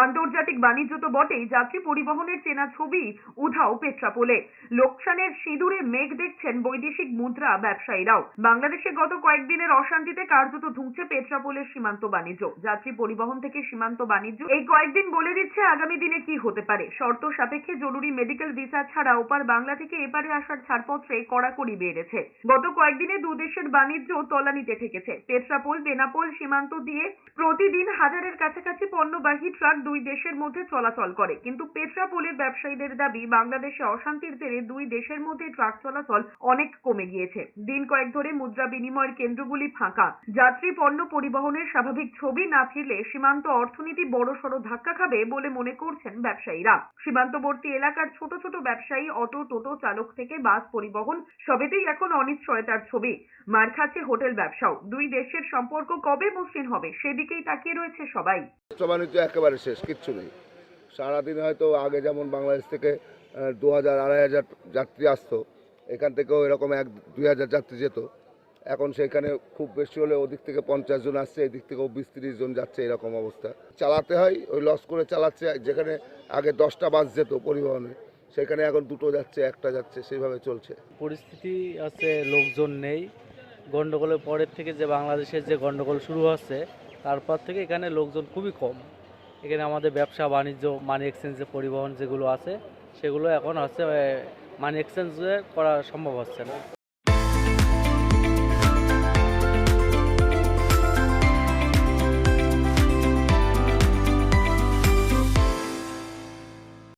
আন্তর্জাতিক বাণিজ্য তো বটেই, যাত্রী পরিবহনের চেনা ছবি উধাও পেট্রাপোলে। লোকসানের সিঁদুরে মেঘ দেখছেন বৈদেশিক মুদ্রা ব্যবসায়ীরাও। বাংলাদেশে গত কয়েকদিনের অশান্তিতে কার্যত ধুঁকছে পেট্রাপোলের সীমান্ত বাণিজ্য। যাত্রী পরিবহন থেকে সীমান্ত বাণিজ্য এই কয়েকদিন বলে দিচ্ছে আগামী দিনে কি হতে পারে। শর্ত সাপেক্ষে জরুরি মেডিকেল ভিসা ছাড়া ওপার বাংলা থেকে এপারে আসার ছাড়পত্রে কড়াকড়ি বেড়েছে। গত কয়েকদিনে দু দেশের বাণিজ্য তলানিতে ঠেকেছে। পেট্রাপোল বেনাপোল সীমান্ত দিয়ে প্রতিদিন হাজারের কাছাকাছি পণ্যবাহী ট্রাক দুই দেশের মধ্যে চলাচল করে, কিন্তু পেট্রাপোলের ব্যবসায়ীদের দাবি বাংলাদেশে অশান্তির জেরে দুই দেশের মধ্যে ট্রাক চলাচল অনেক কমে গিয়েছে। দিন কয়েক ধরে মুদ্রা বিনিময়ের কেন্দ্রগুলি ফাঁকা। যাত্রী পণ্য পরিবহনের স্বাভাবিক ছবি না ফিরলে সীমান্ত অর্থনীতি বড়সড় ধাক্কা খাবে বলে মনে করছেন ব্যবসায়ীরা। সীমান্তবর্তী এলাকার ছোট ছোট ব্যবসায়ী, অটো টোটো চালক থেকে বাস পরিবহন সবেতেই এখন অনিশ্চয়তার ছবি। মার খাচ্ছে হোটেল ব্যবসাও। দুই দেশের সম্পর্ক কবে মসৃণ হবে সেদিকেই তাকিয়ে রয়েছে সবাই। বাণিজ্য একেবারে শেষ, কিচ্ছু নেই। সারাদিন হয়তো আগে যেমন বাংলাদেশ থেকে 2000-2500 যাত্রী আসতো, এখান থেকেও এরকম 1-2000 যাত্রী যেত। এখন সেখানে খুব বেশি হলে ওদিক থেকে 50 জন আসছে, এদিক থেকেও 20-30 জন যাচ্ছে, এরকম অবস্থা। চালাতে হয়, ওই লস করে চালাচ্ছে। যেখানে আগে 10টা বাস যেত পরিবহনে, সেখানে এখন 2টো যাচ্ছে, 1টা যাচ্ছে, সেইভাবে চলছে। পরিস্থিতি আছে, লোকজন নেই। গন্ডগোলের পরের থেকে যে বাংলাদেশের যে গন্ডগোল শুরু হচ্ছে, তারপর থেকে এখানে লোকজন খুবই কম। এখানে আমাদের ব্যবসা বাণিজ্য, মানি এক্সচেঞ্জে পরিবহন যেগুলো আছে, সেগুলো এখন হচ্ছে মানি এক্সচেঞ্জ করা সম্ভব হচ্ছে না।